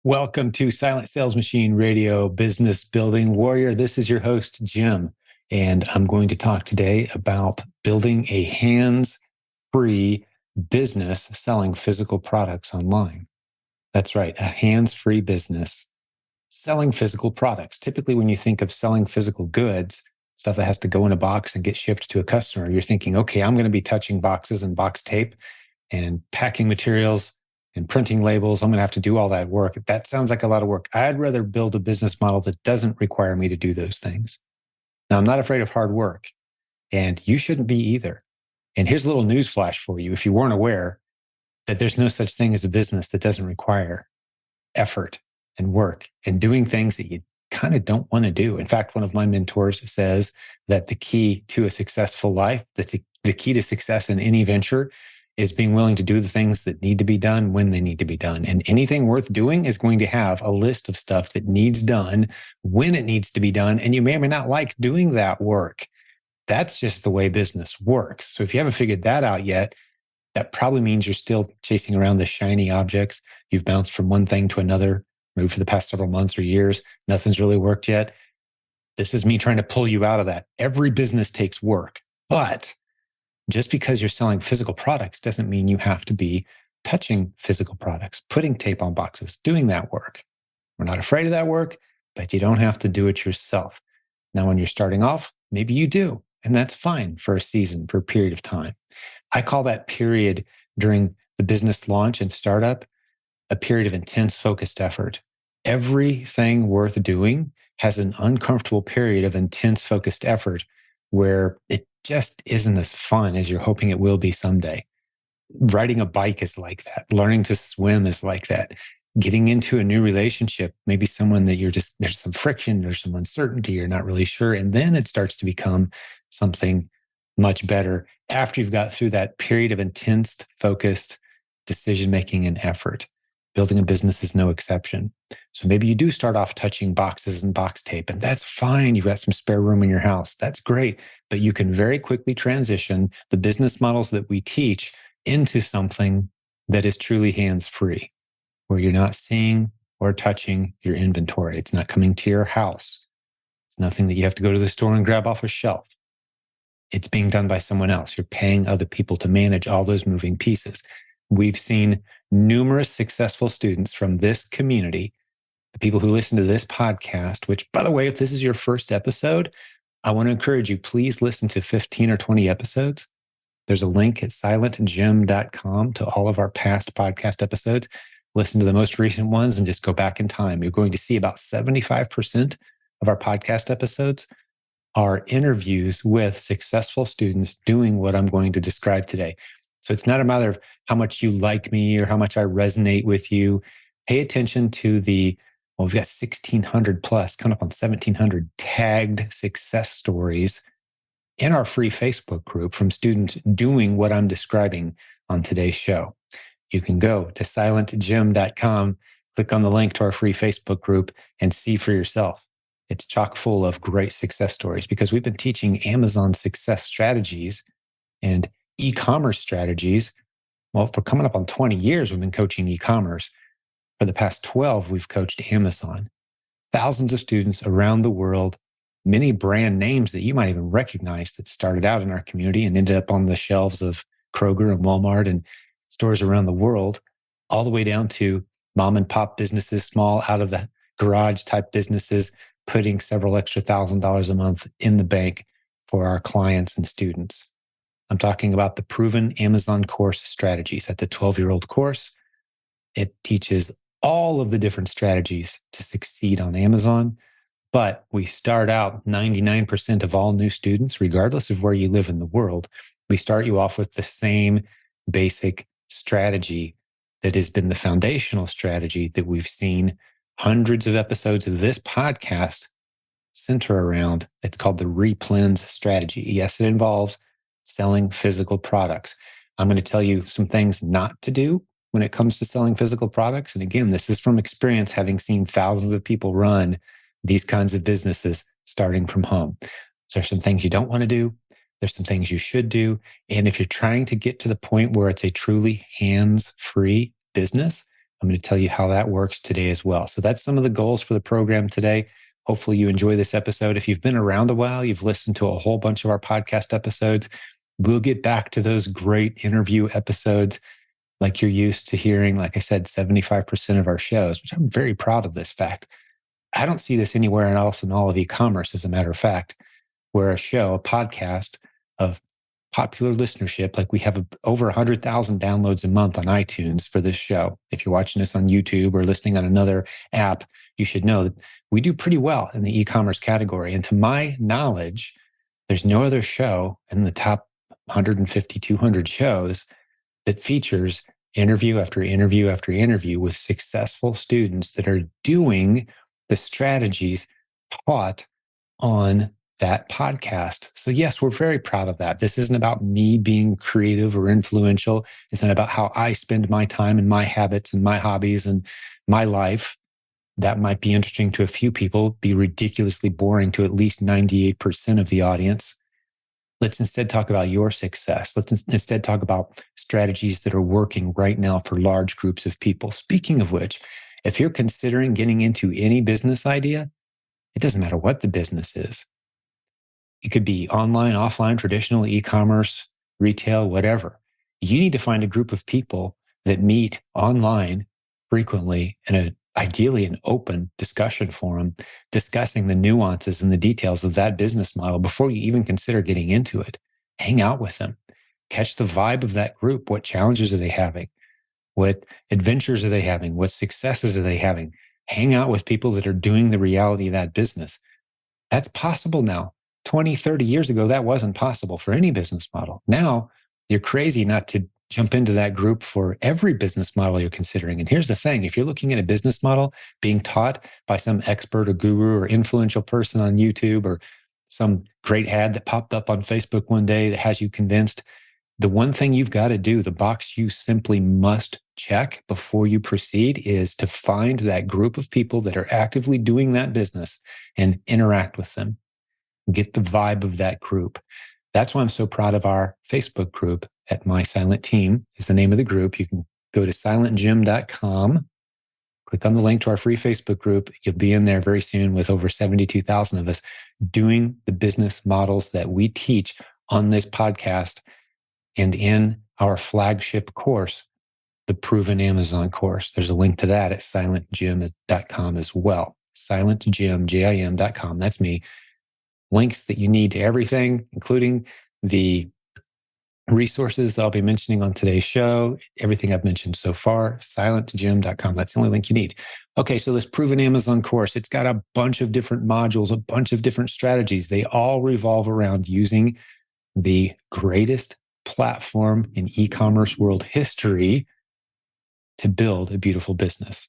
Welcome to Silent Sales Machine Radio Business Building Warrior. This is your host, Jim, and I'm going to talk today about building a hands-free business selling physical products online. That's right, a hands-free business selling physical products. Typically, when you think of selling physical goods, stuff that has to go in a box and get shipped to a customer, you're thinking, okay, I'm going to be touching boxes and box tape and packing materials and printing labels. I'm going to have to do all that work. That sounds like a lot of work. I'd rather build a business model that doesn't require me to do those things. Now, I'm not afraid of hard work, and you shouldn't be either. And here's a little news flash for you. If you weren't aware that there's no such thing as a business that doesn't require effort and work and doing things that you kind of don't want to do. In fact, one of my mentors says that the key to a successful life, the key to success in any venture is being willing to do the things that need to be done when they need to be done. And anything worth doing is going to have a list of stuff that needs done when it needs to be done. And you may or may not like doing that work. That's just the way business works. So if you haven't figured that out yet, that probably means you're still chasing around the shiny objects. You've bounced from one thing to another, maybe for the past several months or years. Nothing's really worked yet. This is me trying to pull you out of that. Every business takes work, but just because you're selling physical products doesn't mean you have to be touching physical products, putting tape on boxes, doing that work. We're not afraid of that work, but you don't have to do it yourself. Now, when you're starting off, maybe you do, and that's fine for a season, for a period of time. I call that period during the business launch and startup a period of intense focused effort. Everything worth doing has an uncomfortable period of intense focused effort where it just isn't as fun as you're hoping it will be someday. Riding a bike is like that. Learning to swim is like that. Getting into a new relationship, maybe someone that there's some friction, there's some uncertainty, you're not really sure. And then it starts to become something much better after you've got through that period of intense, focused decision-making and effort. Building a business is no exception. So maybe you do start off touching boxes and box tape, and that's fine. You've got some spare room in your house. That's great. But you can very quickly transition the business models that we teach into something that is truly hands-free, where you're not seeing or touching your inventory. It's not coming to your house. It's nothing that you have to go to the store and grab off a shelf. It's being done by someone else. You're paying other people to manage all those moving pieces. We've seen numerous successful students from this community, the people who listen to this podcast, which, by the way, if this is your first episode, I want to encourage you, please listen to 15 or 20 episodes. There's a link at silentjimdotcom to all of our past podcast episodes. Listen to the most recent ones and just go back in time. You're going to see about 75% of our podcast episodes are interviews with successful students doing what I'm going to describe today. So it's not a matter of how much you like me or how much I resonate with you. Pay attention to we've got 1,600 plus, coming up on 1,700 tagged success stories in our free Facebook group from students doing what I'm describing on today's show. You can go to silentjim.com, click on the link to our free Facebook group, and see for yourself. It's chock full of great success stories because we've been teaching Amazon success strategies and e-commerce strategies. Well, for coming up on 20 years, we've been coaching e-commerce. For the past 12, we've coached Amazon. Thousands of students around the world, many brand names that you might even recognize that started out in our community and ended up on the shelves of Kroger and Walmart and stores around the world, all the way down to mom and pop businesses, small out of the garage type businesses, putting several extra $1,000s a month in the bank for our clients and students. I'm talking about the Proven Amazon Course Strategies. That's a 12-year-old course. It teaches all of the different strategies to succeed on Amazon. But we start out 99% of all new students, regardless of where you live in the world, we start you off with the same basic strategy that has been the foundational strategy that we've seen hundreds of episodes of this podcast center around. It's called the Replens strategy. Yes, it involves selling physical products. I'm going to tell you some things not to do when it comes to selling physical products. And again, this is from experience, having seen thousands of people run these kinds of businesses starting from home. So there's some things you don't want to do. There's some things you should do. And if you're trying to get to the point where it's a truly hands-free business, I'm going to tell you how that works today as well. So that's some of the goals for the program today. Hopefully you enjoy this episode. If you've been around a while, you've listened to a whole bunch of our podcast episodes. We'll get back to those great interview episodes like you're used to hearing. Like I said, 75% of our shows, which I'm very proud of this fact. I don't see this anywhere else in all of e-commerce, as a matter of fact, where a podcast of popular listenership, like we have over 100,000 downloads a month on iTunes for this show. If you're watching this on YouTube or listening on another app, you should know that we do pretty well in the e-commerce category. And to my knowledge, there's no other show in the top 150, 200 shows that features interview after interview after interview with successful students that are doing the strategies taught on that podcast. So yes, we're very proud of that. This isn't about me being creative or influential. It's not about how I spend my time and my habits and my hobbies and my life. That might be interesting to a few people, be ridiculously boring to at least 98% of the audience. Let's instead talk about your success. Let's instead talk about strategies that are working right now for large groups of people. Speaking of which, if you're considering getting into any business idea, it doesn't matter what the business is. It could be online, offline, traditional, e-commerce, retail, whatever. You need to find a group of people that meet online frequently in ideally an open discussion forum, discussing the nuances and the details of that business model before you even consider getting into it. Hang out with them. Catch the vibe of that group. What challenges are they having? What adventures are they having? What successes are they having? Hang out with people that are doing the reality of that business. That's possible now. 20, 30 years ago, that wasn't possible for any business model. Now, you're crazy not to jump into that group for every business model you're considering. And here's the thing, if you're looking at a business model being taught by some expert or guru or influential person on YouTube or some great ad that popped up on Facebook one day that has you convinced, the one thing you've got to do, the box you simply must check before you proceed, is to find that group of people that are actively doing that business and interact with them. Get the vibe of that group. That's why I'm so proud of our Facebook group at My Silent Team is the name of the group. You can go to silentjimdotcom, click on the link to our free Facebook group. You'll be in there very soon with over 72,000 of us doing the business models that we teach on this podcast and in our flagship course, the Proven Amazon course. There's a link to that at silentjim.com as well. Silentjim, JIM.com. That's me. Links that you need to everything, including the resources that I'll be mentioning on today's show, everything I've mentioned so far, silentjim.com. That's the only link you need. Okay, so this Proven Amazon course, it's got a bunch of different modules, a bunch of different strategies. They all revolve around using the greatest platform in e-commerce world history to build a beautiful business.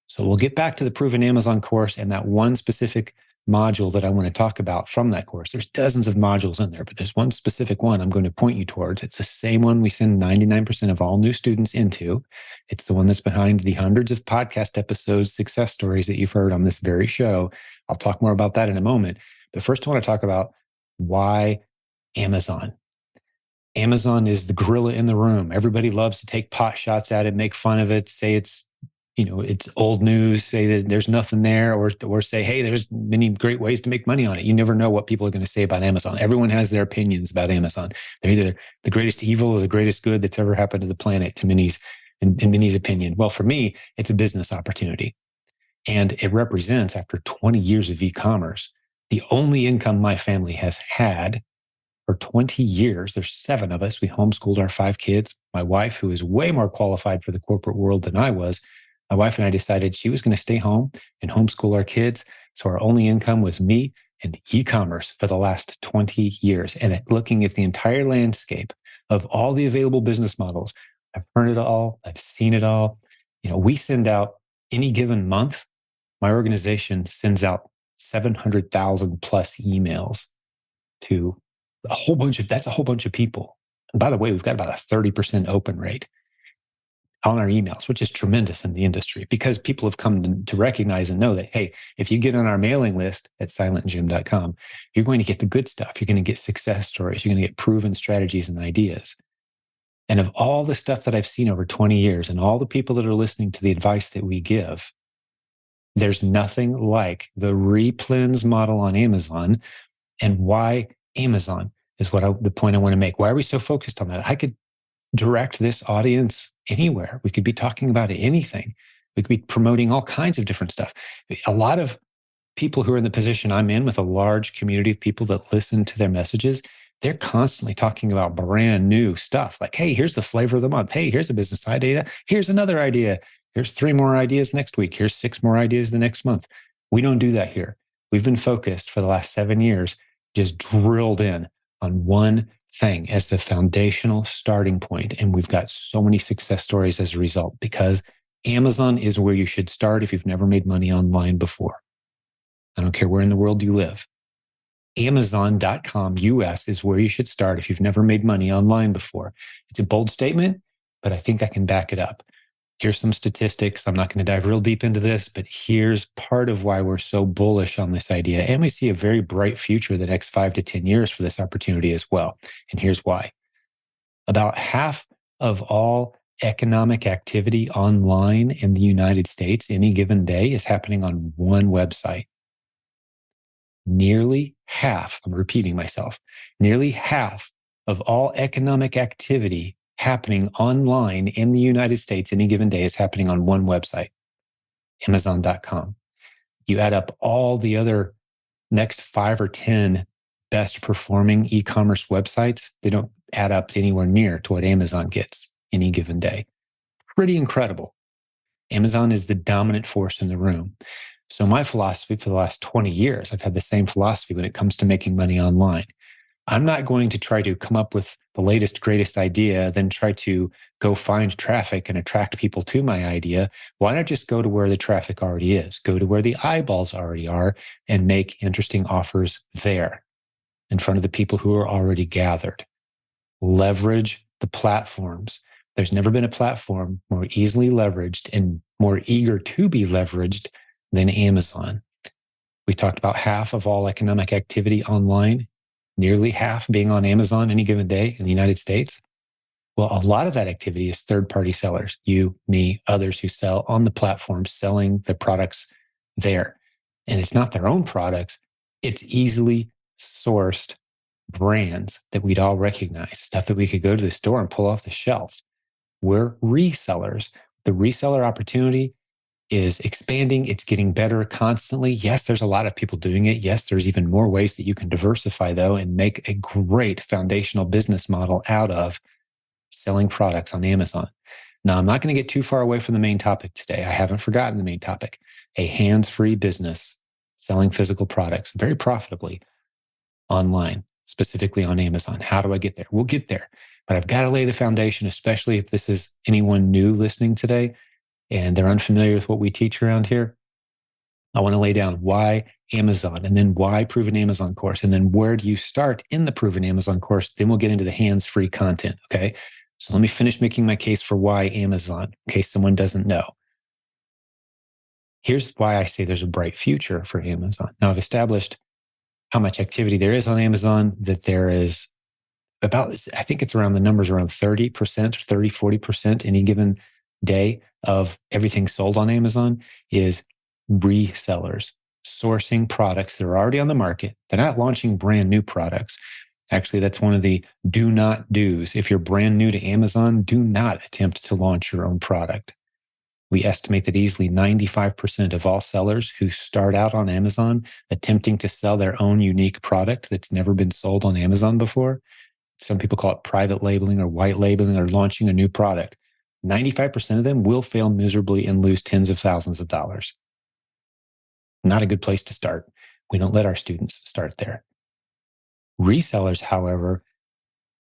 So we'll get back to the Proven Amazon course and that one specific module that I want to talk about from that course. There's dozens of modules in there, but there's one specific one I'm going to point you towards. It's the same one we send 99% of all new students into. It's the one that's behind the hundreds of podcast episodes, success stories that you've heard on this very show. I'll talk more about that in a moment. But first, I want to talk about why Amazon. Amazon is the gorilla in the room. Everybody loves to take pot shots at it, make fun of it, say it's old news, say that there's nothing there, or say, hey, there's many great ways to make money on it. You never know what people are going to say about Amazon. Everyone has their opinions about Amazon. They're either the greatest evil or the greatest good that's ever happened to the planet, in Minnie's opinion. Well, for me, it's a business opportunity. And it represents, after 20 years of e-commerce, the only income my family has had for 20 years. There's 7 of us. We homeschooled our 5 kids. My wife, who is way more qualified for the corporate world than I was, my wife and I decided she was going to stay home and homeschool our kids. So our only income was me and e-commerce for the last 20 years. And looking at the entire landscape of all the available business models, I've heard it all. I've seen it all. We send out any given month, my organization sends out 700,000 plus emails to that's a whole bunch of people. And by the way, we've got about a 30% open rate on our emails, which is tremendous in the industry because people have come to recognize and know that, hey, if you get on our mailing list at silentjim.com, you're going to get the good stuff. You're going to get success stories. You're going to get proven strategies and ideas. And of all the stuff that I've seen over 20 years and all the people that are listening to the advice that we give, there's nothing like the replens model on Amazon. And why Amazon is the point I want to make. Why are we so focused on that? I could direct this audience anywhere. We could be talking about anything. We could be promoting all kinds of different stuff. A lot of people who are in the position I'm in with a large community of people that listen to their messages, they're constantly talking about brand new stuff. Like, hey, here's the flavor of the month. Hey, here's a business idea. Here's another idea. Here's 3 more ideas next week. Here's 6 more ideas the next month. We don't do that here. We've been focused for the last 7 years, just drilled in on one thing as the foundational starting point. And we've got so many success stories as a result, because Amazon is where you should start if you've never made money online before. I don't care where in the world you live. Amazon.com US is where you should start if you've never made money online before. It's a bold statement, but I think I can back it up. Here's some statistics. I'm not going to dive real deep into this, but here's part of why we're so bullish on this idea. And we see a very bright future the next 5 to 10 years for this opportunity as well. And here's why. About half of all economic activity online in the United States any given day is happening on one website. Nearly half, I'm repeating myself, nearly half of all economic activity happening online in the United States any given day is happening on one website, Amazon.com. You add up all the other next 5 or 10 best performing e-commerce websites, they don't add up anywhere near to what Amazon gets any given day. Pretty incredible. Amazon is the dominant force in the room. So my philosophy for the last 20 years, I've had the same philosophy when it comes to making money online. I'm not going to try to come up with the latest, greatest idea, then try to go find traffic and attract people to my idea. Why not just go to where the traffic already is? Go to where the eyeballs already are and make interesting offers there in front of the people who are already gathered. Leverage the platforms. There's never been a platform more easily leveraged and more eager to be leveraged than Amazon. We talked about half of all economic activity online, nearly half being on Amazon any given day in the United States. Well, a lot of that activity is third-party sellers, you, me, others who sell on the platform, selling their products there. And it's not their own products, it's easily sourced brands that we'd all recognize, stuff that we could go to the store and pull off the shelf. We're resellers. The reseller opportunity is expanding. It's getting better constantly. Yes, there's a lot of people doing it. Yes, there's even more ways that you can diversify, though, and make a great foundational business model out of selling products on Amazon. Now, I'm not going to get too far away from the main topic today. I haven't forgotten the main topic. A hands-free business selling physical products very profitably online, specifically on Amazon. How do I get there? We'll get there. But I've got to lay the foundation, especially if this is anyone new listening today and they're unfamiliar with what we teach around here. I want to lay down why Amazon, and then why Proven Amazon course, and then where do you start in the Proven Amazon course? Then we'll get into the hands-free content, okay? So let me finish making my case for why Amazon, in case someone doesn't know. Here's why I say there's a bright future for Amazon. Now, I've established how much activity there is on Amazon, that there is about, I think it's around the numbers around 30%, 30, 40% any given day of everything sold on Amazon is resellers sourcing products that are already on the market. They're not launching brand new products. Actually, that's one of the do not do's. If you're brand new to Amazon, do not attempt to launch your own product. We estimate that easily 95% of all sellers who start out on Amazon attempting to sell their own unique product that's never been sold on Amazon before, some people call it private labeling or white labeling or launching a new product, 95% of them will fail miserably and lose tens of thousands of dollars. Not a good place to start. We don't let our students start there. Resellers, however,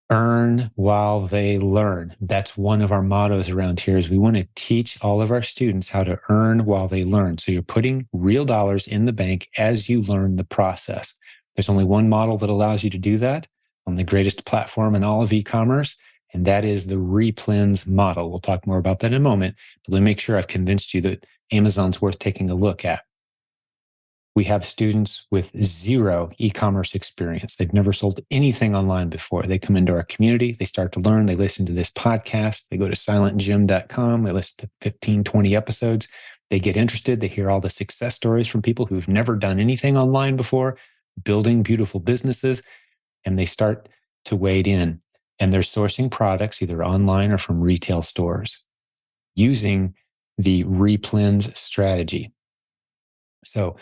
earn while they learn. That's one of our mottos around here is we want to teach all of our students how to earn while they learn. So you're putting real dollars in the bank as you learn the process. There's only one model that allows you to do that on the greatest platform in all of e-commerce, and that is the replens model. We'll talk more about that in a moment, but let me make sure I've convinced you that Amazon's worth taking a look at. We have students with zero e-commerce experience. They've never sold anything online before. They come into our community, they start to learn, they listen to this podcast, they go to silentjimdotcom, they listen to 15, 20 episodes. They get interested, they hear all the success stories from people who've never done anything online before, building beautiful businesses, and they start to wade in. And they're sourcing products either online or from retail stores using the replens strategy. So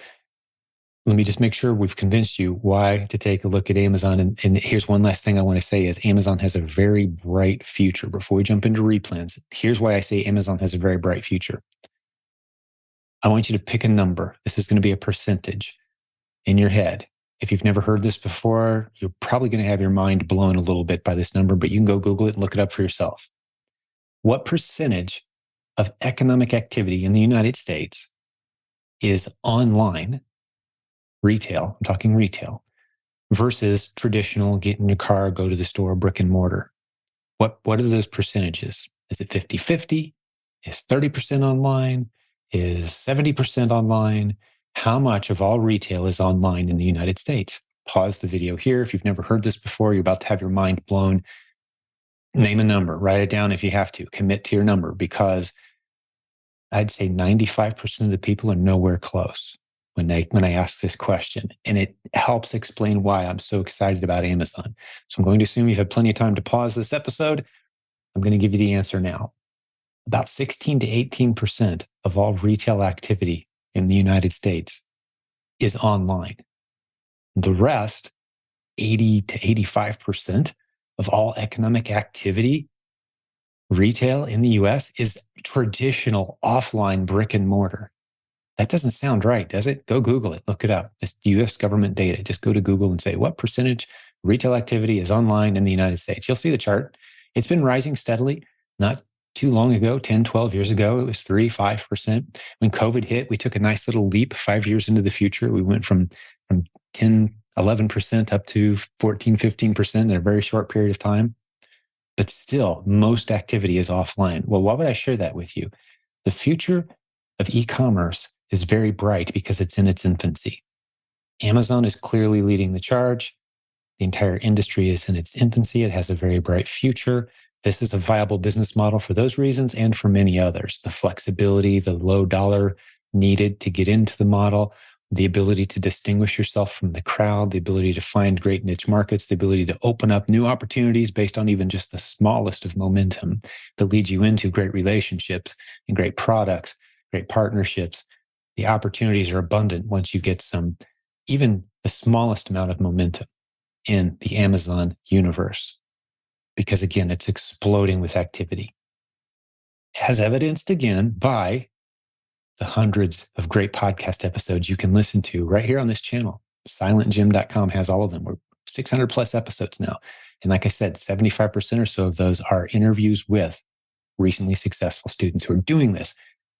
let me just make sure we've convinced you why to take a look at Amazon. And here's one last thing I want to say is Amazon has a very bright future. Before we jump into replens, here's why I say Amazon has a very bright future. I want you to pick a number. This is going to be a percentage in your head. If you've never heard this before, you're probably going to have your mind blown a little bit by this number, but you can go Google it and look it up for yourself. What percentage of economic activity in the United States is online, retail, I'm talking retail, versus traditional, get in your car, go to the store, brick and mortar? What are those percentages? Is it 50-50? Is 30% online? Is 70% online? How much of all retail is online in the United States? Pause the video here. If you've never heard this before, you're about to have your mind blown. Name a number, write it down if you have to, commit to your number, because I'd say 95% of the people are nowhere close when I ask this question. And it helps explain why I'm so excited about Amazon. So I'm going to assume you've had plenty of time to pause this episode. I'm going to give you the answer now. About 16 to 18% of all retail activity in the United States is online. The rest, 80 to 85% of all economic activity, retail in the US, is traditional offline brick and mortar. That doesn't sound right, does it? Go Google it, look it up. It's US government data. Just go to Google and say, what percentage retail activity is online in the United States? You'll see the chart. It's been rising steadily. Not too long ago, 10, 12 years ago, it was 3, 5%. When COVID hit, we took a nice little leap 5 years into the future. We went from 10, 11% up to 14, 15% in a very short period of time. But still, most activity is offline. Well, why would I share that with you? The future of e-commerce is very bright because it's in its infancy. Amazon is clearly leading the charge. The entire industry is in its infancy. It has a very bright future. This is a viable business model for those reasons and for many others. The flexibility, the low dollar needed to get into the model, the ability to distinguish yourself from the crowd, the ability to find great niche markets, the ability to open up new opportunities based on even just the smallest of momentum that leads you into great relationships and great products, great partnerships. The opportunities are abundant once you get even the smallest amount of momentum in the Amazon universe. Because again, it's exploding with activity. As evidenced again by the hundreds of great podcast episodes you can listen to right here on this channel. silentjim.com has all of them. We're 600 plus episodes now. And like I said, 75% or so of those are interviews with recently successful students who are doing this.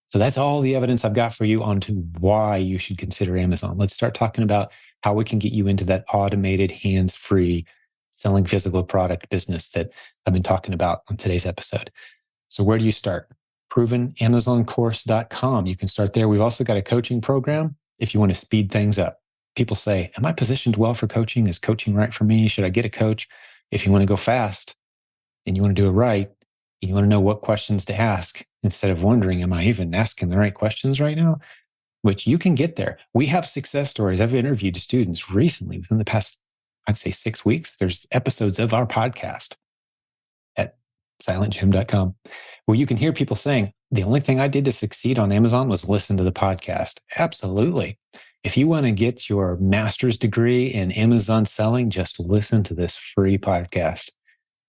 So that's all the evidence I've got for you on to why you should consider Amazon. Let's start talking about how we can get you into that automated, hands-free, selling physical product business that I've been talking about on today's episode. So where do you start? ProvenAmazonCourse.com. You can start there. We've also got a coaching program if you want to speed things up. People say, am I positioned well for coaching? Is coaching right for me? Should I get a coach? If you want to go fast and you want to do it right, and you want to know what questions to ask instead of wondering, am I even asking the right questions right now? Which you can get there. We have success stories. I've interviewed students recently within the past, I'd say 6 weeks. There's episodes of our podcast at silentjim.com where you can hear people saying, the only thing I did to succeed on Amazon was listen to the podcast. Absolutely. If you want to get your master's degree in Amazon selling, just listen to this free podcast.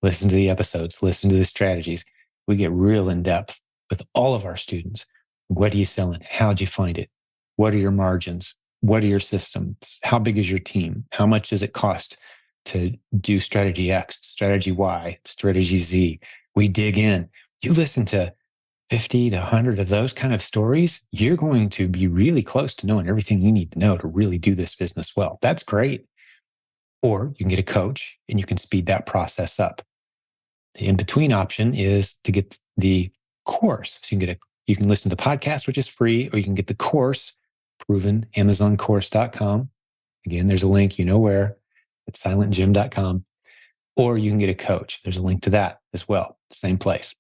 Listen to the episodes, listen to the strategies. We get real in depth with all of our students. What are you selling? How'd you find it? What are your margins? What are your systems? How big is your team? How much does it cost to do strategy X, strategy Y, strategy Z? We dig in. You listen to 50 to 100 of those kind of stories, you're going to be really close to knowing everything you need to know to really do this business well. That's great. Or you can get a coach and you can speed that process up. The in-between option is to get the course. So you can listen to the podcast, which is free, or you can get the course, provenamazoncourse.com. Again, there's a link, you know where, at silentjimdotcom. Or you can get a coach. There's a link to that as well, same place.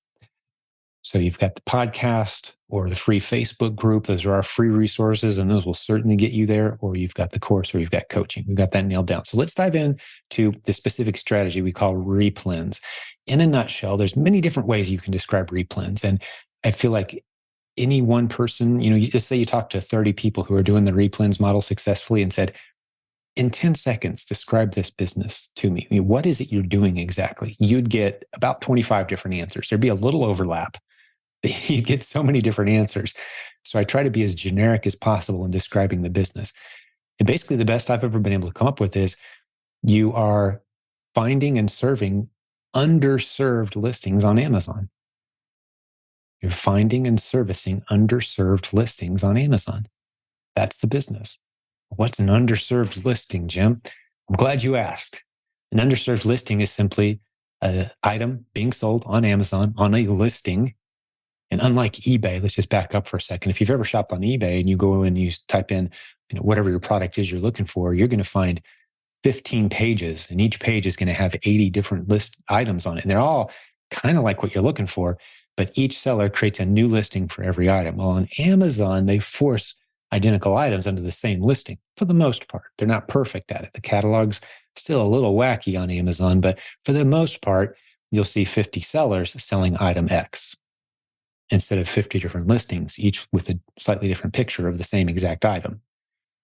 So you've got the podcast or the free Facebook group. Those are our free resources, and those will certainly get you there. Or you've got the course, or you've got coaching. We've got that nailed down. So let's dive into the specific strategy we call replens. In a nutshell, there's many different ways you can describe replens. And I feel like any one person, let's say you talk to 30 people who are doing the replens model successfully and said, in 10 seconds, describe this business to me. What is it you're doing exactly? You'd get about 25 different answers. There'd be a little overlap. You get so many different answers. So I try to be as generic as possible in describing the business. And basically the best I've ever been able to come up with is you are finding and serving underserved listings on Amazon. You're finding and servicing underserved listings on Amazon. That's the business. What's an underserved listing, Jim? I'm glad you asked. An underserved listing is simply an item being sold on Amazon on a listing. And unlike eBay, let's just back up for a second. If you've ever shopped on eBay and you go and you type in whatever your product is you're looking for, you're going to find 15 pages, and each page is going to have 80 different list items on it. And they're all kind of like what you're looking for, but each seller creates a new listing for every item. Well, on Amazon, they force identical items under the same listing for the most part. They're not perfect at it. The catalog's still a little wacky on Amazon, but for the most part, you'll see 50 sellers selling item X instead of 50 different listings, each with a slightly different picture of the same exact item.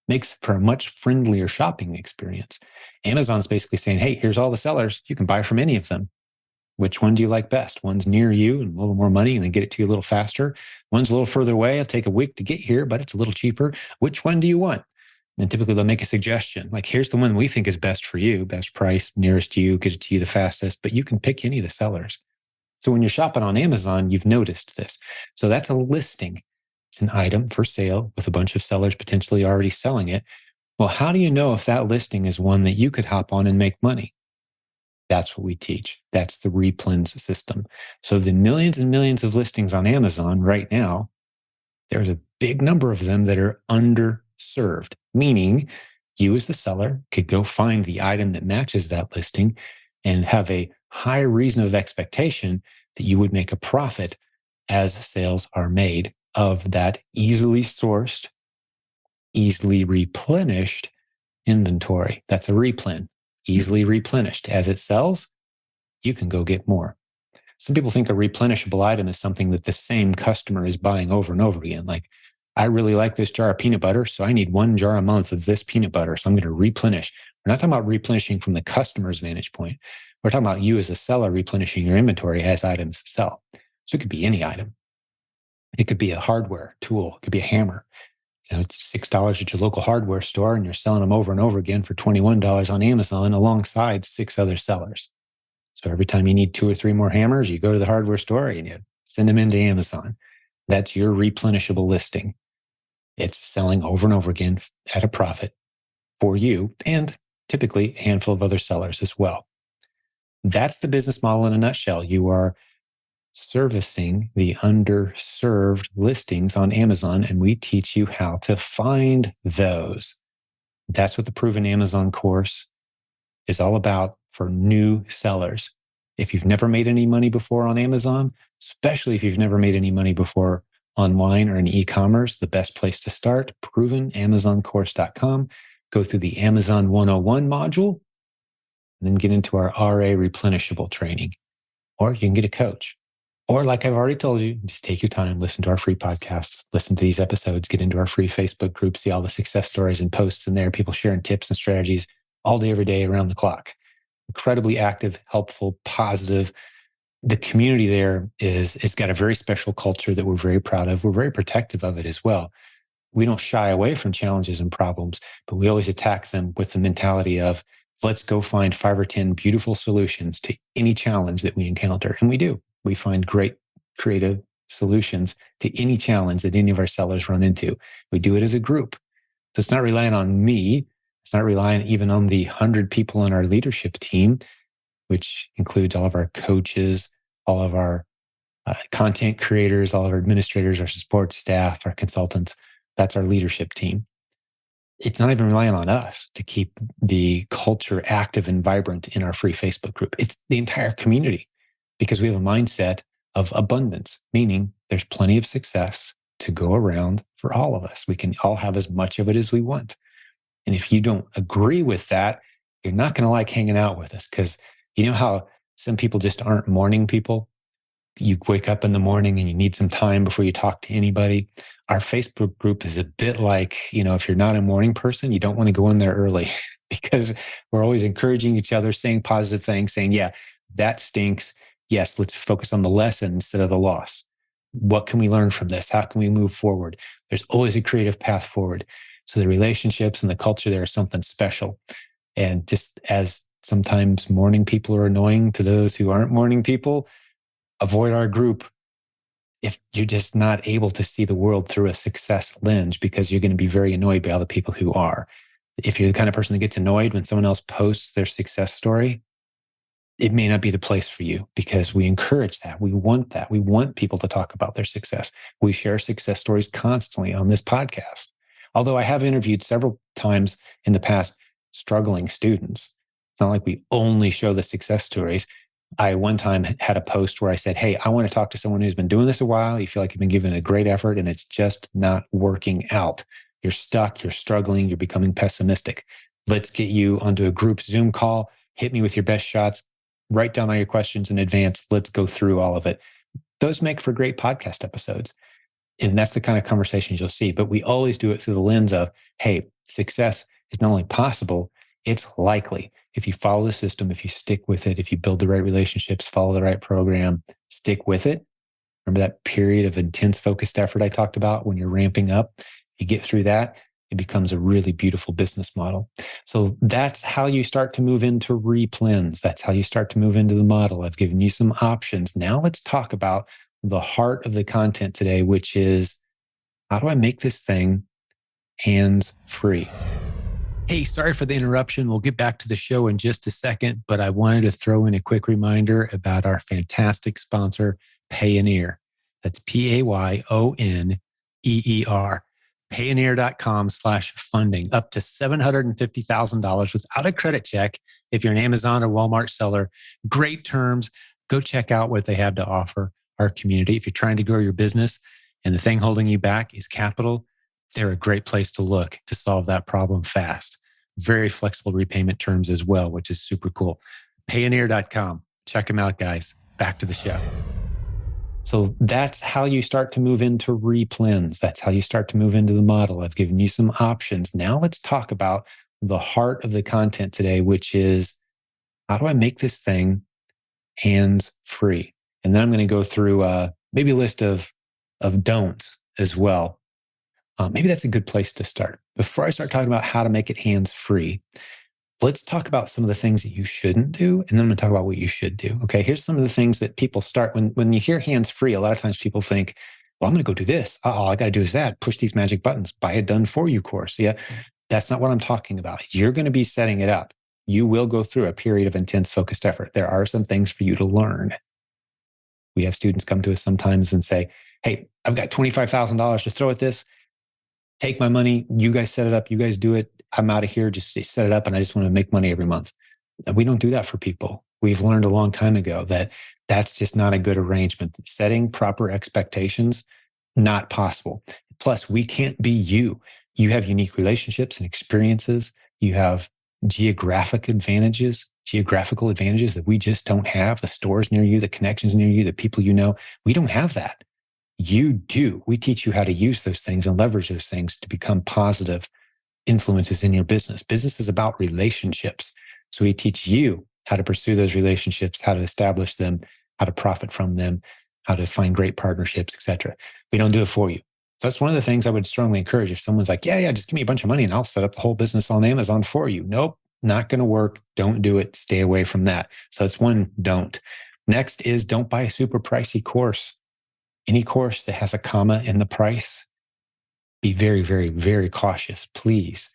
Makes for a much friendlier shopping experience. Amazon's basically saying, hey, here's all the sellers. You can buy from any of them. Which one do you like best? One's near you and a little more money and they get it to you a little faster. One's a little further away. It'll take a week to get here, but it's a little cheaper. Which one do you want? And typically they'll make a suggestion. Like, here's the one we think is best for you, best price, nearest to you, get it to you the fastest, but you can pick any of the sellers. So when you're shopping on Amazon, you've noticed this. So that's a listing. It's an item for sale with a bunch of sellers potentially already selling it. Well, how do you know if that listing is one that you could hop on and make money? That's what we teach. That's the replens system. So the millions and millions of listings on Amazon right now, there's a big number of them that are underserved, meaning you as the seller could go find the item that matches that listing and have a high reason of expectation that you would make a profit as sales are made of that easily sourced, easily replenished inventory. That's a replen, easily replenished. As it sells, you can go get more. Some people think a replenishable item is something that the same customer is buying over and over again. Like, I really like this jar of peanut butter, so I need 1 jar a month of this peanut butter, so I'm going to replenish. We're not talking about replenishing from the customer's vantage point. We're talking about you as a seller replenishing your inventory as items sell. So it could be any item. It could be a hardware tool. It could be a hammer. It's $6 at your local hardware store, and you're selling them over and over again for $21 on Amazon alongside 6 other sellers. So every time you need 2 or 3 more hammers, you go to the hardware store and you send them into Amazon. That's your replenishable listing. It's selling over and over again at a profit for you and typically a handful of other sellers as well. That's the business model in a nutshell. You are servicing the underserved listings on Amazon, and we teach you how to find those. That's what the Proven Amazon course is all about for new sellers. If you've never made any money before on Amazon, especially if you've never made any money before online or in e-commerce, the best place to start, provenamazoncourse.com. Go through the Amazon 101 module, and then get into our RA replenishable training. Or you can get a coach. Or like I've already told you, just take your time, listen to our free podcasts, listen to these episodes, get into our free Facebook group, see all the success stories and posts in there, people sharing tips and strategies all day, every day, around the clock. Incredibly active, helpful, positive. The community there it's got a very special culture that we're very proud of. We're very protective of it as well. We don't shy away from challenges and problems, but we always attack them with the mentality of, let's go find 5 or 10 beautiful solutions to any challenge that we encounter. And we do. We find great creative solutions to any challenge that any of our sellers run into. We do it as a group. So it's not relying on me. It's not relying even on the 100 people on our leadership team, which includes all of our coaches, all of our content creators, all of our administrators, our support staff, our consultants. That's our leadership team. it's not even relying on us to keep the culture active and vibrant in our free Facebook group. It's the entire community, because we have a mindset of abundance, meaning there's plenty of success to go around for all of us. We can all have as much of it as we want. And if you don't agree with that, you're not going to like hanging out with us, because you know how some people just aren't morning people? You wake up in the morning and you need some time before you talk to anybody. Our Facebook group is a bit like, if you're not a morning person, you don't want to go in there early because we're always encouraging each other, saying positive things, saying, yeah, that stinks. Yes, let's focus on the lesson instead of the loss. What can we learn from this? How can we move forward? There's always a creative path forward. So the relationships and the culture there are something special. And just as sometimes morning people are annoying to those who aren't morning people, avoid our group if you're just not able to see the world through a success lens, because you're going to be very annoyed by all the people who are. If you're the kind of person that gets annoyed when someone else posts their success story, it may not be the place for you, because we encourage that. We want that. We want people to talk about their success. We share success stories constantly on this podcast. Although I have interviewed several times in the past struggling students. It's not like we only show the success stories. I one time had a post where I said, hey, I want to talk to someone who's been doing this a while. You feel like you've been given a great effort and it's just not working out. You're stuck, you're struggling, you're becoming pessimistic. Let's get you onto a group Zoom call. Hit me with your best shots. Write down all your questions in advance. Let's go through all of it. Those make for great podcast episodes. And that's the kind of conversations you'll see. But we always do it through the lens of, hey, success is not only possible, it's likely. If you follow the system, if you stick with it, if you build the right relationships, follow the right program, stick with it. Remember that period of intense focused effort I talked about when you're ramping up? You get through that, it becomes a really beautiful business model. So that's how you start to move into replens. That's how you start to move into the model. I've given you some options. Now let's talk about the heart of the content today, which is, how do I make this thing hands-free? Hey, sorry for the interruption. We'll get back to the show in just a second, but I wanted to throw in a quick reminder about our fantastic sponsor, Payoneer. That's Payoneer. Payoneer.com/funding, up to $750,000 without a credit check. If you're an Amazon or Walmart seller, great terms. Go check out what they have to offer our community. If you're trying to grow your business and the thing holding you back is capital, they're a great place to look to solve that problem fast. Very flexible repayment terms as well, which is super cool. Payoneer.com. Check them out, guys. Back to the show. So that's how you start to move into replens. That's how you start to move into the model. I've given you some options. Now let's talk about the heart of the content today, which is, how do I make this thing hands-free? And then I'm going to go through maybe a list of don'ts as well. Maybe that's a good place to start. Before I start talking about how to make it hands-free, let's talk about some of the things that you shouldn't do, and then I'm going to talk about what you should do. Okay, here's some of the things that people start when you hear hands-free. A lot of times people think, well, I'm going to go do this. All I got to do is that, push these magic buttons, buy a done for you course. Yeah, that's not what I'm talking about. You're going to be setting it up. You will go through a period of intense focused effort. There are some things for you to learn. We have students come to us sometimes and say, hey, I've got $25,000 to throw at this. Take my money. You guys set it up. You guys do it. I'm out of here. Just set it up. And I just want to make money every month. We don't do that for people. We've learned a long time ago that that's just not a good arrangement. Setting proper expectations, not possible. Plus, we can't be you. You have unique relationships and experiences. You have geographical advantages that we just don't have. The stores near you, the connections near you, the people you know. We don't have that. You do. We teach you how to use those things and leverage those things to become positive influences in your business. Business is about relationships. So we teach you how to pursue those relationships, how to establish them, how to profit from them, how to find great partnerships, etc. We don't do it for you. So that's one of the things I would strongly encourage. If someone's like, yeah, just give me a bunch of money and I'll set up the whole business on Amazon for you. Nope, not going to work. Don't do it. Stay away from that. So that's one don't. Next is, don't buy a super pricey course. Any course that has a comma in the price, be very, very, very cautious. Please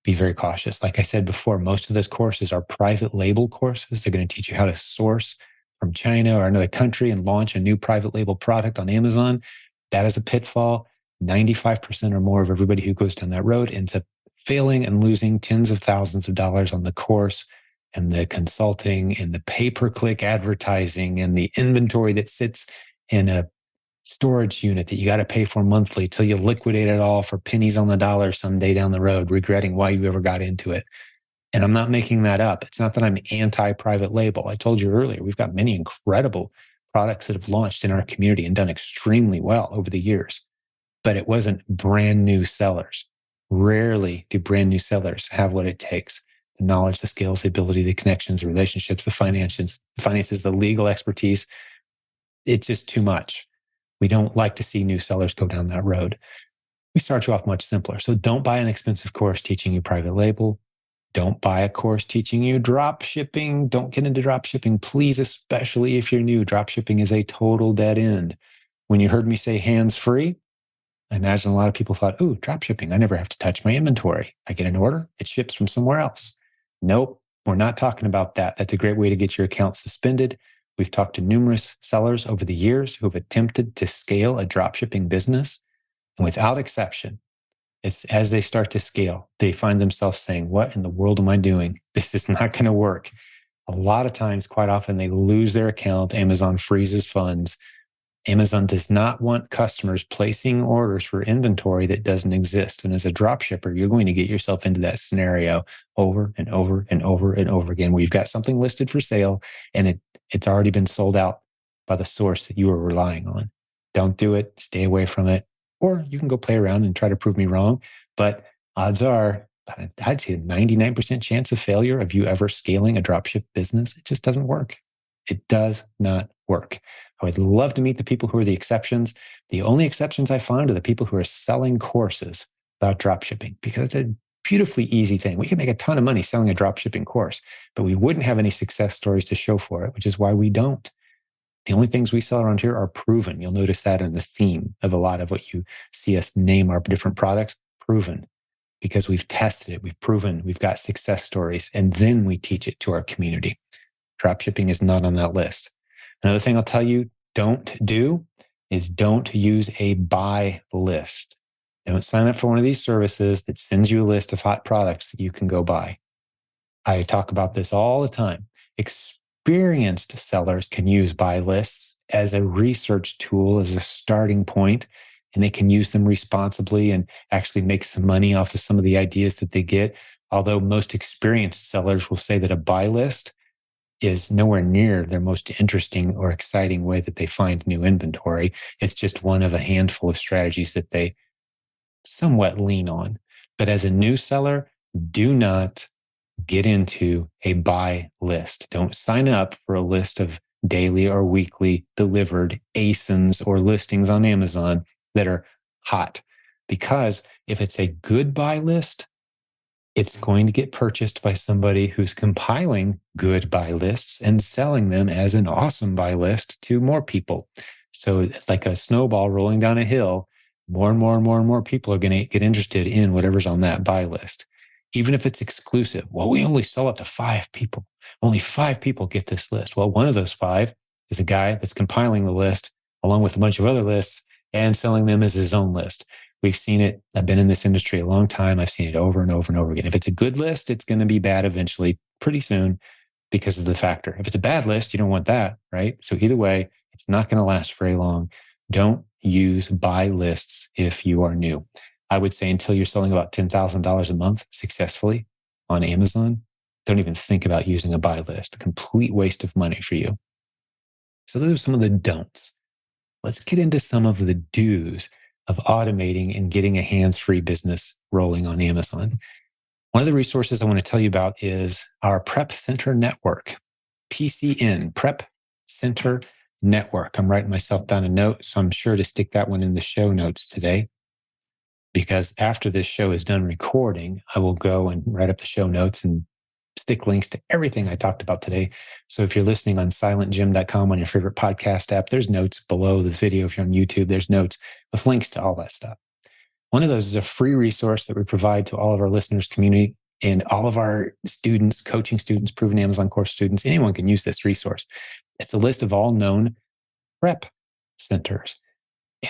be very cautious. Like I said before, most of those courses are private label courses. They're going to teach you how to source from China or another country and launch a new private label product on Amazon. That is a pitfall. 95% or more of everybody who goes down that road ends up failing and losing tens of thousands of dollars on the course and the consulting and the pay-per-click advertising and the inventory that sits in a storage unit that you got to pay for monthly till you liquidate it all for pennies on the dollar someday down the road, regretting why you ever got into it. And I'm not making that up. It's not that I'm anti-private label. I told you earlier, we've got many incredible products that have launched in our community and done extremely well over the years, but it wasn't brand new sellers. Rarely do brand new sellers have what it takes: the knowledge, the skills, the ability, the connections, the relationships, the finances, the legal expertise. It's just too much. We don't like to see new sellers go down that road. We start you off much simpler. So don't buy an expensive course teaching you private label. Don't buy a course teaching you drop shipping. Don't get into drop shipping, please, especially if you're new. Drop shipping is a total dead end. When you heard me say hands-free, I imagine a lot of people thought, ooh, drop shipping, I never have to touch my inventory. I get an order, it ships from somewhere else. Nope, we're not talking about that. That's a great way to get your account suspended. We've talked to numerous sellers over the years who have attempted to scale a drop shipping business. And without exception, it's as they start to scale, they find themselves saying, what in the world am I doing? This is not going to work. A lot of times, quite often, they lose their account. Amazon freezes funds. Amazon does not want customers placing orders for inventory that doesn't exist. And as a drop shipper, you're going to get yourself into that scenario over and over and over and over again, where you've got something listed for sale and it's already been sold out by the source that you were relying on. Don't do it. Stay away from it. Or you can go play around and try to prove me wrong. But odds are, I'd say 99% chance of failure of you ever scaling a dropship business. It just doesn't work. It does not work. I would love to meet the people who are the exceptions. The only exceptions I find are the people who are selling courses about dropshipping, because it's a beautifully easy thing. We can make a ton of money selling a dropshipping course, but we wouldn't have any success stories to show for it, which is why we don't. The only things we sell around here are proven. You'll notice that in the theme of a lot of what you see us name our different products: proven, because we've tested it, we've proven, we've got success stories, and then we teach it to our community. Dropshipping is not on that list. Another thing I'll tell you don't do is don't use a buy list. Don't sign up for one of these services that sends you a list of hot products that you can go buy. I talk about this all the time. Experienced sellers can use buy lists as a research tool, as a starting point, and they can use them responsibly and actually make some money off of some of the ideas that they get. Although most experienced sellers will say that a buy list is nowhere near their most interesting or exciting way that they find new inventory. It's just one of a handful of strategies that they somewhat lean on. But as a new seller, do not get into a buy list. Don't sign up for a list of daily or weekly delivered ASINs or listings on Amazon that are hot. Because if it's a good buy list, it's going to get purchased by somebody who's compiling good buy lists and selling them as an awesome buy list to more people. So it's like a snowball rolling down a hill. More and more and more and more people are going to get interested in whatever's on that buy list. Even if it's exclusive. Well, we only sell up to 5 people. Only 5 people get this list. Well, one of those 5 is a guy that's compiling the list along with a bunch of other lists and selling them as his own list. We've seen it. I've been in this industry a long time. I've seen it over and over and over again. If it's a good list, it's going to be bad eventually, pretty soon, because of the factor. If it's a bad list, you don't want that, right? So either way, it's not going to last very long. Don't use buy lists if you are new. I would say until you're selling about $10,000 a month successfully on Amazon, don't even think about using a buy list. A complete waste of money for you. So those are some of the don'ts. Let's get into some of the do's of automating and getting a hands-free business rolling on Amazon. One of the resources I want to tell you about is our Prep Center Network, PCN, Prep Center Network. I'm writing myself down a note, so I'm sure to stick that one in the show notes today, because after this show is done recording, I will go and write up the show notes and stick links to everything I talked about today. So if you're listening on silentjimdotcom on your favorite podcast app, there's notes below this video. If you're on YouTube, there's notes with links to all that stuff. One of those is a free resource that we provide to all of our listeners community and all of our students, coaching students, proven Amazon course students. Anyone can use this resource. It's a list of all known prep centers.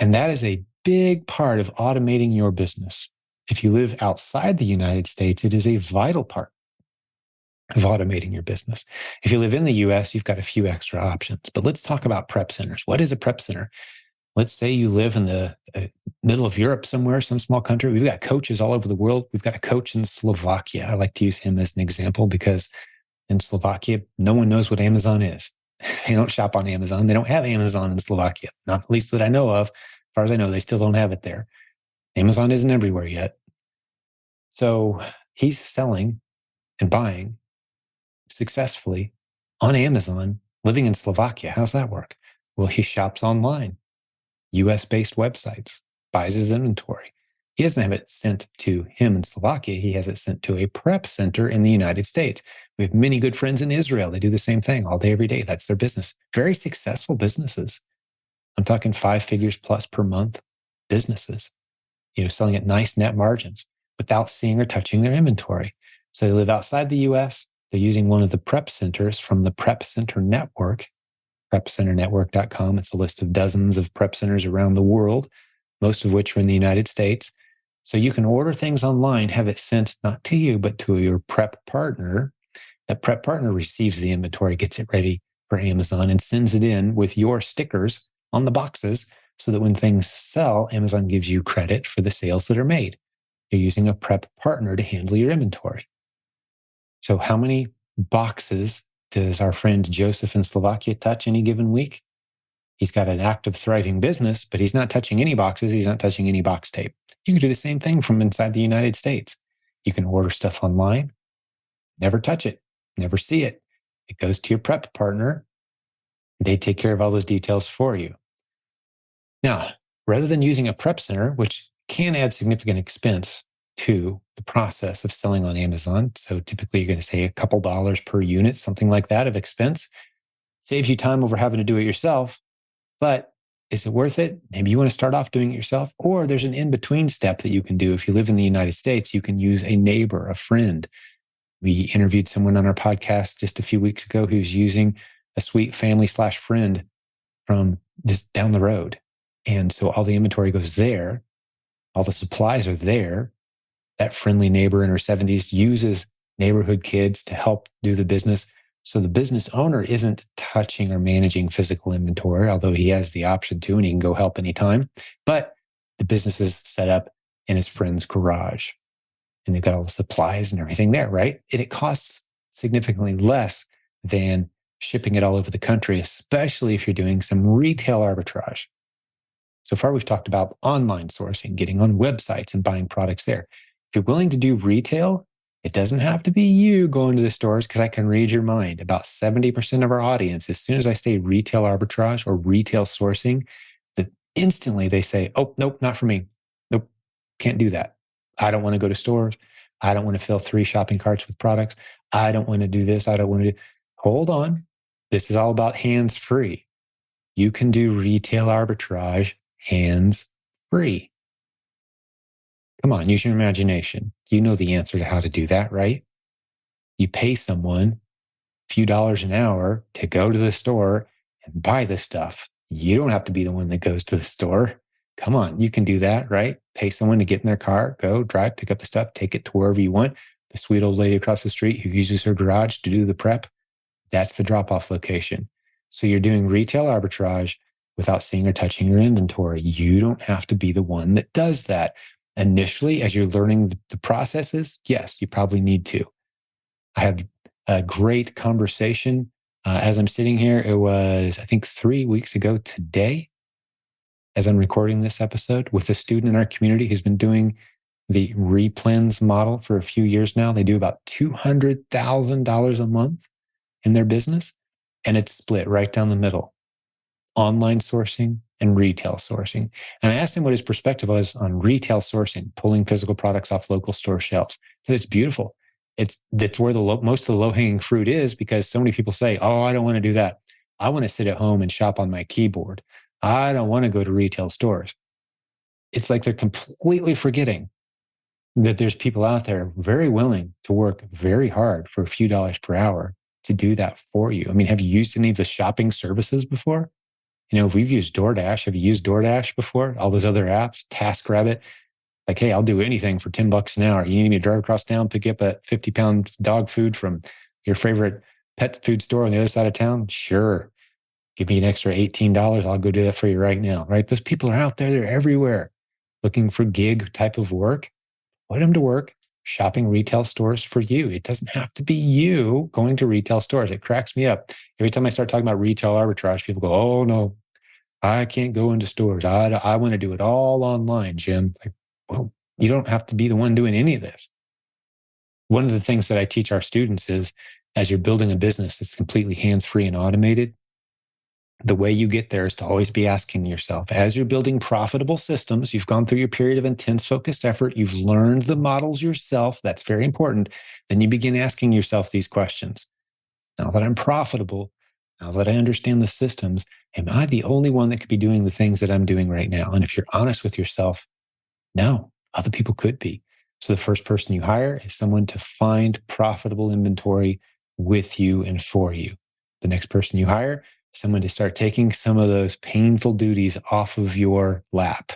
And that is a big part of automating your business. if you live outside the United States, it is a vital part of automating your business. If you live in the US, you've got a few extra options. But let's talk about prep centers. What is a prep center? Let's say you live in the middle of Europe somewhere, some small country. We've got coaches all over the world. We've got a coach in Slovakia. I like to use him as an example because in Slovakia, no one knows what Amazon is. They don't shop on Amazon. They don't have Amazon in Slovakia, not at least that I know of. As far as I know, they still don't have it there. Amazon isn't everywhere yet. So he's selling and buying successfully on Amazon, living in Slovakia. How's that work? Well, he shops online, US-based websites, buys his inventory. He doesn't have it sent to him in Slovakia. He has it sent to a prep center in the United States. We have many good friends in Israel. They do the same thing all day, every day. That's their business. Very successful businesses. I'm talking 5 figures plus per month businesses, selling at nice net margins without seeing or touching their inventory. So they live outside the US. They're using one of the prep centers from the Prep Center Network, prepcenternetwork.com. It's a list of dozens of prep centers around the world, most of which are in the United States. So you can order things online, have it sent not to you, but to your prep partner. That prep partner receives the inventory, gets it ready for Amazon, and sends it in with your stickers on the boxes so that when things sell, Amazon gives you credit for the sales that are made. You're using a prep partner to handle your inventory. So how many boxes does our friend Joseph in Slovakia touch any given week? He's got an active, thriving business, but he's not touching any boxes. He's not touching any box tape. You can do the same thing from inside the United States. You can order stuff online, never touch it, never see it. It goes to your prep partner. They take care of all those details for you. Now, rather than using a prep center, which can add significant expense to the process of selling on Amazon, so typically you're going to say a couple dollars per unit, something like that of expense, saves you time over having to do it yourself. But is it worth it? Maybe you want to start off doing it yourself, or there's an in-between step that you can do. If you live in the United States, you can use a neighbor, a friend. We interviewed someone on our podcast just a few weeks ago who's using a sweet family/friend from just down the road. And so all the inventory goes there. All the supplies are there. That friendly neighbor in her 70s uses neighborhood kids to help do the business. So the business owner isn't touching or managing physical inventory, although he has the option to, and he can go help anytime. But the business is set up in his friend's garage. And they've got all the supplies and everything there, right? And it costs significantly less than shipping it all over the country, especially if you're doing some retail arbitrage. So far, we've talked about online sourcing, getting on websites and buying products there. If you're willing to do retail, it doesn't have to be you going to the stores, because I can read your mind. About 70% of our audience, as soon as I say retail arbitrage or retail sourcing, that instantly they say, oh, nope, not for me. Nope, can't do that. I don't want to go to stores. I don't want to fill 3 shopping carts with products. I don't want to do this. I don't want to do. Hold on. This is all about hands-free. You can do retail arbitrage hands-free. Come on, use your imagination. You know the answer to how to do that, right? You pay someone a few dollars an hour to go to the store and buy the stuff. You don't have to be the one that goes to the store. Come on, you can do that, right? Pay someone to get in their car, go drive, pick up the stuff, take it to wherever you want. The sweet old lady across the street who uses her garage to do the prep, that's the drop-off location. So you're doing retail arbitrage without seeing or touching your inventory. You don't have to be the one that does that. Initially, as you're learning the processes, yes, you probably need to. I had a great conversation as I'm sitting here. It was, I think, 3 weeks ago today, as I'm recording this episode, with a student in our community who's been doing the replens model for a few years now. They do about $200,000 a month in their business, and it's split right down the middle: online sourcing and retail sourcing. And I asked him what his perspective was on retail sourcing, pulling physical products off local store shelves. That it's beautiful. That's where most of the low-hanging fruit is, because so many people say, oh, I don't want to do that. I want to sit at home and shop on my keyboard. I don't want to go to retail stores. It's like they're completely forgetting that there's people out there very willing to work very hard for a few dollars per hour to do that for you. I mean, have you used any of the shopping services before? If we've used DoorDash, have you used DoorDash before? All those other apps, TaskRabbit. Like, hey, I'll do anything for $10 an hour. You need me to drive across town, pick you up a 50-pound dog food from your favorite pet food store on the other side of town? Sure. Give me an extra $18. I'll go do that for you right now, right? Those people are out there. They're everywhere looking for gig type of work. Put them to work shopping retail stores for you. It doesn't have to be you going to retail stores. It cracks me up. Every time I start talking about retail arbitrage, people go, oh, no, I can't go into stores. I want to do it all online, Jim. Like, well, you don't have to be the one doing any of this. One of the things that I teach our students is as you're building a business that's completely hands-free and automated, the way you get there is to always be asking yourself, as you're building profitable systems, you've gone through your period of intense focused effort, you've learned the models yourself, that's very important. Then you begin asking yourself these questions. Now that I'm profitable, now that I understand the systems, am I the only one that could be doing the things that I'm doing right now? And if you're honest with yourself, no, other people could be. So the first person you hire is someone to find profitable inventory with you and for you. The next person you hire, someone to start taking some of those painful duties off of your lap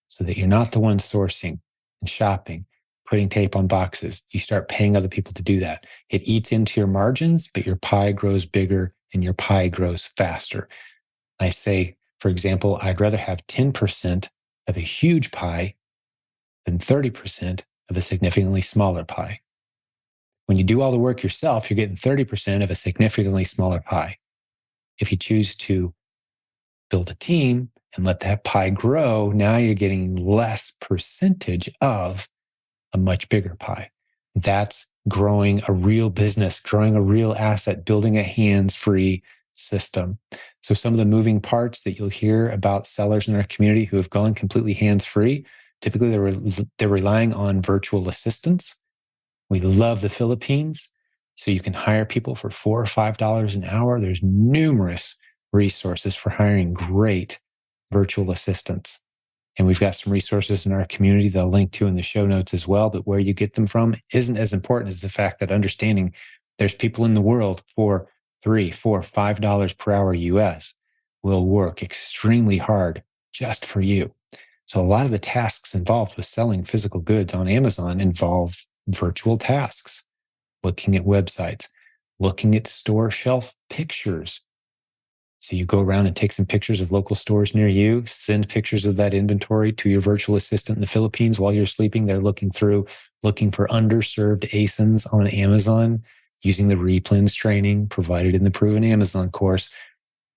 so that you're not the one sourcing and shopping, putting tape on boxes. You start paying other people to do that. It eats into your margins, but your pie grows bigger and your pie grows faster. I say, for example, I'd rather have 10% of a huge pie than 30% of a significantly smaller pie. When you do all the work yourself, you're getting 30% of a significantly smaller pie. If you choose to build a team and let that pie grow, now you're getting less percentage of a much bigger pie. That's growing a real business, growing a real asset, building a hands-free system. So some of the moving parts that you'll hear about sellers in our community who have gone completely hands-free, typically they're relying on virtual assistants. We love the Philippines. So you can hire people for $4 or $5 an hour. There's numerous resources for hiring great virtual assistants. And we've got some resources in our community that I'll link to in the show notes as well. But where you get them from isn't as important as the fact that understanding there's people in the world for $3, $4, $5 per hour US will work extremely hard just for you. So a lot of the tasks involved with selling physical goods on Amazon involve virtual tasks, looking at websites, looking at store shelf pictures. So you go around and take some pictures of local stores near you, send pictures of that inventory to your virtual assistant in the Philippines while you're sleeping. They're looking for underserved ASINs on Amazon using the replens training provided in the Proven Amazon course.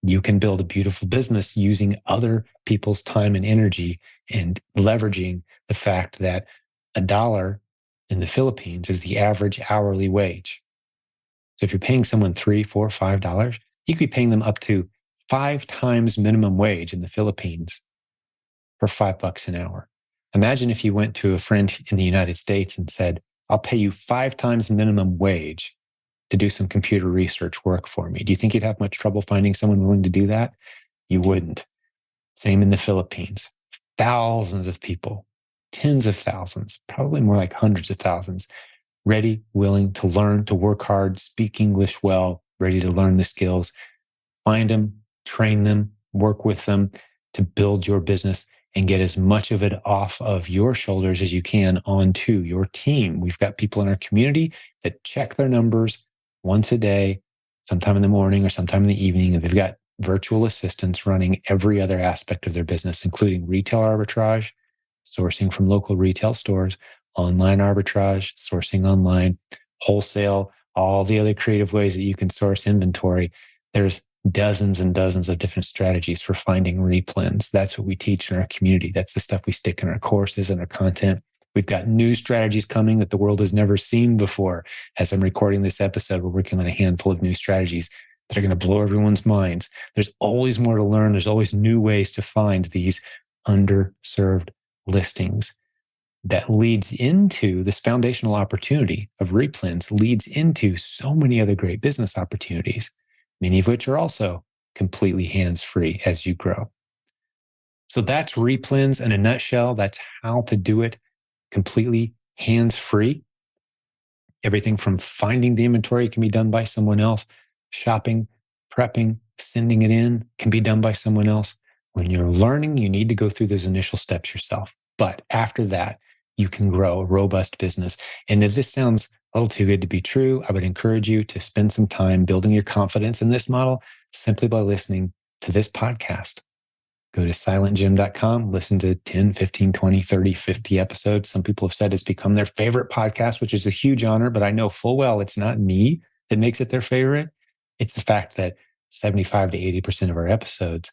You can build a beautiful business using other people's time and energy and leveraging the fact that $1 in the Philippines is the average hourly wage. So if you're paying someone $3, $4, $5, you could be paying them up to 5 times minimum wage in the Philippines for $5 an hour. Imagine if you went to a friend in the United States and said, I'll pay you 5 times minimum wage to do some computer research work for me. Do you think you'd have much trouble finding someone willing to do that? You wouldn't. Same in the Philippines. Thousands of people, tens of thousands, probably more like hundreds of thousands, ready, willing to learn, to work hard, speak English well, ready to learn the skills. Find them, train them, work with them to build your business and get as much of it off of your shoulders as you can onto your team. We've got people in our community that check their numbers once a day, sometime in the morning or sometime in the evening, and they've got virtual assistants running every other aspect of their business, including retail arbitrage, sourcing from local retail stores, online arbitrage, sourcing online, wholesale, all the other creative ways that you can source inventory. There's dozens and dozens of different strategies for finding replens. That's what we teach in our community. That's the stuff we stick in our courses and our content. We've got new strategies coming that the world has never seen before. As I'm recording this episode, we're working on a handful of new strategies that are going to blow everyone's minds. There's always more to learn. There's always new ways to find these underserved listings. That leads into this foundational opportunity of replens, leads into so many other great business opportunities, many of which are also completely hands-free as you grow. So that's replens in a nutshell. That's how to do it completely hands-free. Everything from finding the inventory can be done by someone else. Shopping, prepping, sending it in can be done by someone else. When you're learning, you need to go through those initial steps yourself. But after that, you can grow a robust business. And if this sounds a little too good to be true, I would encourage you to spend some time building your confidence in this model simply by listening to this podcast. Go to silentjimdotcom, listen to 10, 15, 20, 30, 50 episodes. Some people have said it's become their favorite podcast, which is a huge honor, but I know full well it's not me that makes it their favorite. It's the fact that 75 to 80% of our episodes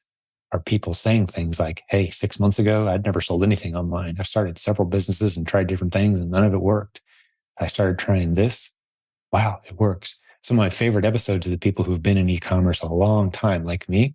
are people saying things like, hey, 6 months ago, I'd never sold anything online. I've started several businesses and tried different things and none of it worked. I started trying this. Wow, it works. Some of my favorite episodes are the people who've been in e-commerce a long time, like me,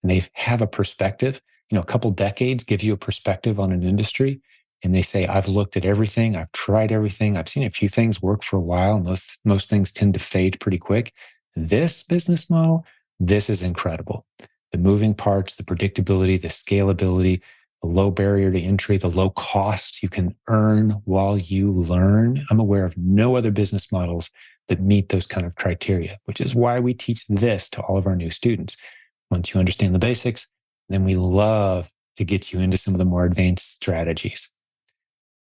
and they have a perspective. A couple decades gives you a perspective on an industry. And they say, I've looked at everything. I've tried everything. I've seen a few things work for a while. Most things tend to fade pretty quick. This business model, this is incredible. The moving parts, the predictability, the scalability, the low barrier to entry, the low cost you can earn while you learn. I'm aware of no other business models that meet those kind of criteria, which is why we teach this to all of our new students. Once you understand the basics, then we love to get you into some of the more advanced strategies.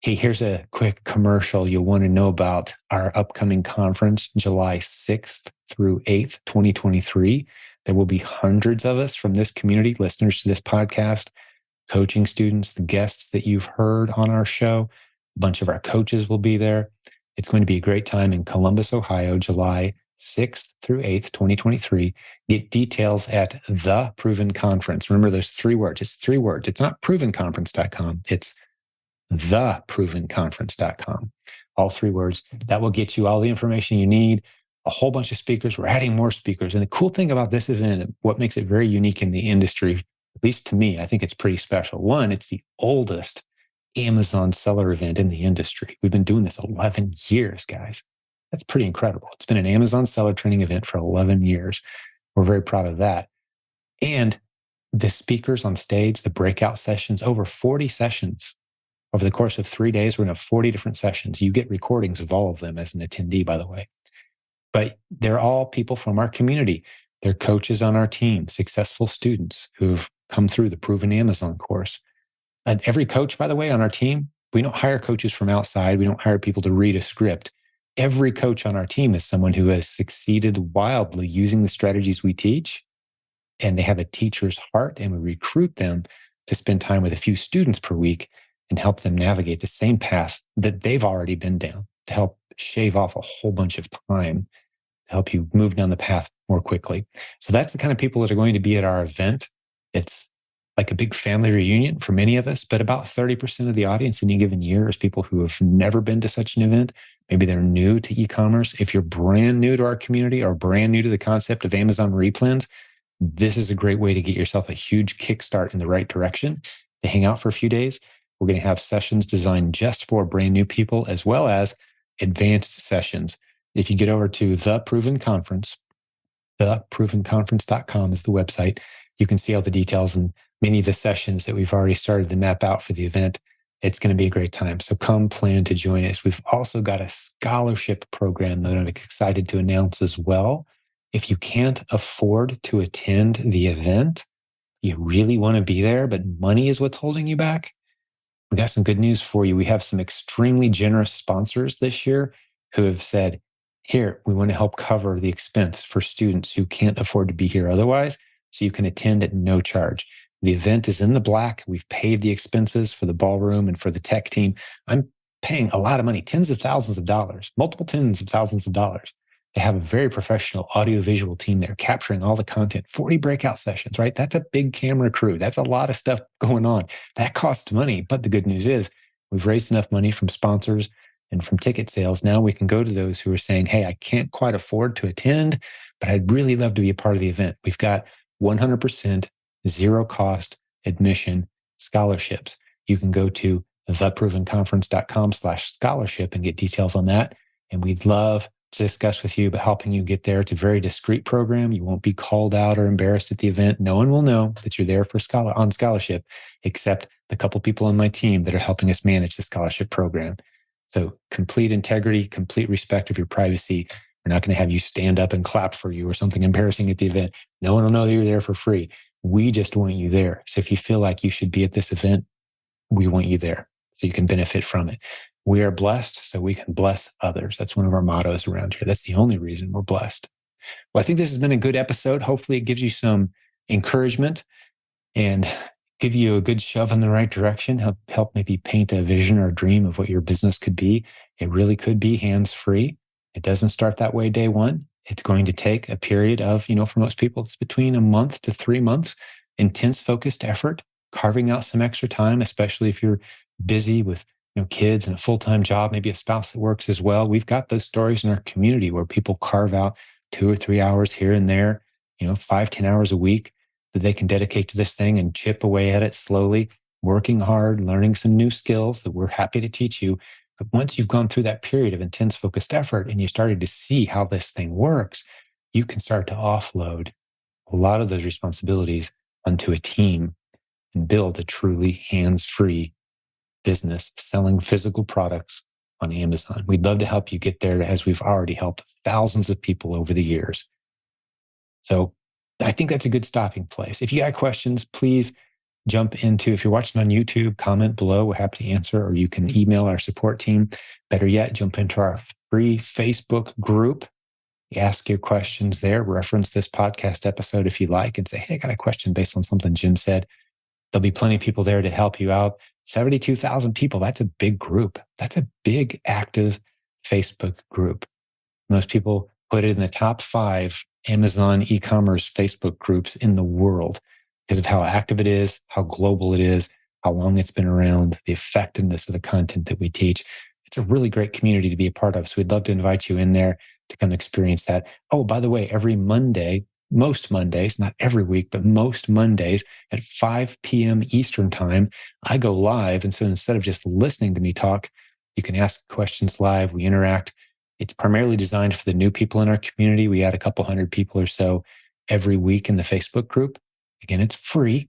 Hey, here's a quick commercial you'll want to know about our upcoming conference, July 6th through 8th, 2023. There will be hundreds of us from this community, listeners to this podcast, coaching students, the guests that you've heard on our show. A bunch of our coaches will be there. It's going to be a great time in Columbus, Ohio, July 6th through 8th, 2023. Get details at The Proven Conference. Remember those 3 words. It's 3 words. It's not provenconference.com. It's theprovenconference.com. All 3 words. That will get you all the information you need, a whole bunch of speakers. We're adding more speakers. And the cool thing about this event, what makes it very unique in the industry, at least to me, I think it's pretty special. One, it's the oldest Amazon seller event in the industry. We've been doing this 11 years, guys. That's pretty incredible. It's been an Amazon seller training event for 11 years. We're very proud of that. And the speakers on stage, the breakout sessions, over 40 sessions. Over the course of 3 days, we're going to have 40 different sessions. You get recordings of all of them as an attendee, by the way. But they're all people from our community. They're coaches on our team, successful students who've come through the Proven Amazon course. And every coach, by the way, on our team, we don't hire coaches from outside. We don't hire people to read a script. Every coach on our team is someone who has succeeded wildly using the strategies we teach. And they have a teacher's heart, and we recruit them to spend time with a few students per week and help them navigate the same path that they've already been down, to help shave off a whole bunch of time, to help you move down the path more quickly. So that's the kind of people that are going to be at our event. It's like a big family reunion for many of us, but about 30% of the audience in any given year is people who have never been to such an event. Maybe they're new to e-commerce. If you're brand new to our community or brand new to the concept of Amazon replens, this is a great way to get yourself a huge kickstart in the right direction, to hang out for a few days. We're going to have sessions designed just for brand new people, as well as advanced sessions. If you get over to The Proven Conference, theprovenconference.com is the website. You can see all the details and many of the sessions that we've already started to map out for the event. It's going to be a great time. So come plan to join us. We've also got a scholarship program that I'm excited to announce as well. If you can't afford to attend the event, you really want to be there, but money is what's holding you back, we got some good news for you. We have some extremely generous sponsors this year who have said, here, we want to help cover the expense for students who can't afford to be here otherwise, so you can attend at no charge. The event is in the black. We've paid the expenses for the ballroom and for the tech team. I'm paying a lot of money, tens of thousands of dollars, multiple tens of thousands of dollars. They have a very professional audiovisual team there capturing all the content, 40 breakout sessions, right? That's a big camera crew. That's a lot of stuff going on. That costs money. But the good news is we've raised enough money from sponsors and from ticket sales. Now we can go to those who are saying, hey, I can't quite afford to attend, but I'd really love to be a part of the event. We've got 100% zero cost admission scholarships. You can go to theprovenconference.com/scholarship and get details on that. And we'd love to discuss with you about helping you get there. It's a very discreet program. You won't be called out or embarrassed at the event. No one will know that you're there for on scholarship, except the couple people on my team that are helping us manage the scholarship program. So complete integrity, complete respect of your privacy. We're not going to have you stand up and clap for you or something embarrassing at the event. No one will know that you're there for free. We just want you there. So if you feel like you should be at this event, we want you there. so you can benefit from it. We are blessed so we can bless others. That's one of our mottos around here. That's the only reason we're blessed. Well, I think this has been a good episode. Hopefully it gives you some encouragement and give you a good shove in the right direction, help maybe paint a vision or a dream of what your business could be. It really could be hands-free. It doesn't start that way day one. It's going to take a period of, for most people, it's between a month to 3 months, intense focused effort, carving out some extra time, especially if you're busy with kids and a full-time job, maybe a spouse that works as well. We've got those stories in our community where people carve out 2 or 3 hours here and there, 5-10 hours a week that they can dedicate to this thing and chip away at it slowly, working hard, learning some new skills that we're happy to teach you. But once you've gone through that period of intense focused effort and you started to see how this thing works, you can start to offload a lot of those responsibilities onto a team and build a truly hands-free business selling physical products on Amazon. We'd love to help you get there, as we've already helped thousands of people over the years. So I think that's a good stopping place. If you got questions, please jump into, if you're watching on YouTube, comment below. We're happy to answer, or you can email our support team. Better yet, jump into our free Facebook group. Ask your questions there. Reference this podcast episode if you like and say, hey, I got a question based on something Jim said. There'll be plenty of people there to help you out. 72,000 people, that's a big group. That's a big active Facebook group. Most people put it in the top 5 Amazon e-commerce Facebook groups in the world because of how active it is, how global it is, how long it's been around, the effectiveness of the content that we teach. It's a really great community to be a part of. So we'd love to invite you in there to come experience that. Oh, by the way, every Monday, most Mondays, not every week, but most Mondays at 5 p.m. Eastern time, I go live. And so instead of just listening to me talk, you can ask questions live. We interact. It's primarily designed for the new people in our community. We add a couple hundred people or so every week in the Facebook group. Again, it's free.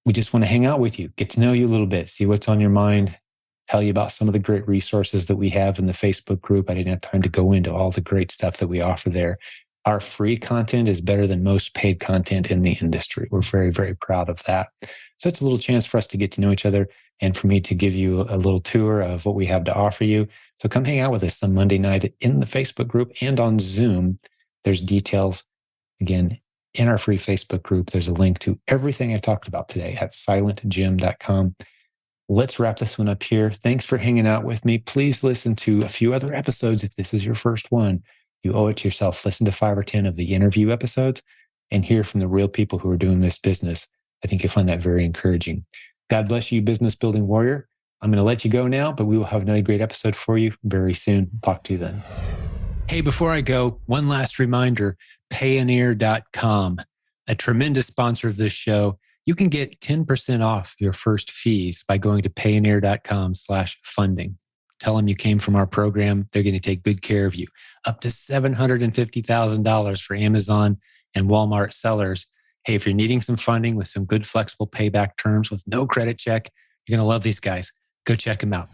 We just want to hang out with you, get to know you a little bit, see what's on your mind, tell you about some of the great resources that we have in the Facebook group. I didn't have time to go into all the great stuff that we offer there. Our free content is better than most paid content in the industry. We're very, very proud of that. So it's a little chance for us to get to know each other and for me to give you a little tour of what we have to offer you. So come hang out with us on Monday night in the Facebook group and on Zoom. There's details, again, in our free Facebook group. There's a link to everything I talked about today at silentjimdotcom. Let's wrap this one up here. Thanks for hanging out with me. Please listen to a few other episodes if this is your first one. You owe it to yourself. Listen to 5 or 10 of the interview episodes and hear from the real people who are doing this business. I think you'll find that very encouraging. God bless you, business building warrior. I'm going to let you go now, but we will have another great episode for you very soon. Talk to you then. Hey, before I go, one last reminder, Payoneer.com, a tremendous sponsor of this show. You can get 10% off your first fees by going to Payoneer.com/funding. Tell them you came from our program. They're going to take good care of you. Up to $750,000 for Amazon and Walmart sellers. Hey, if you're needing some funding with some good flexible payback terms with no credit check, you're going to love these guys. Go check them out.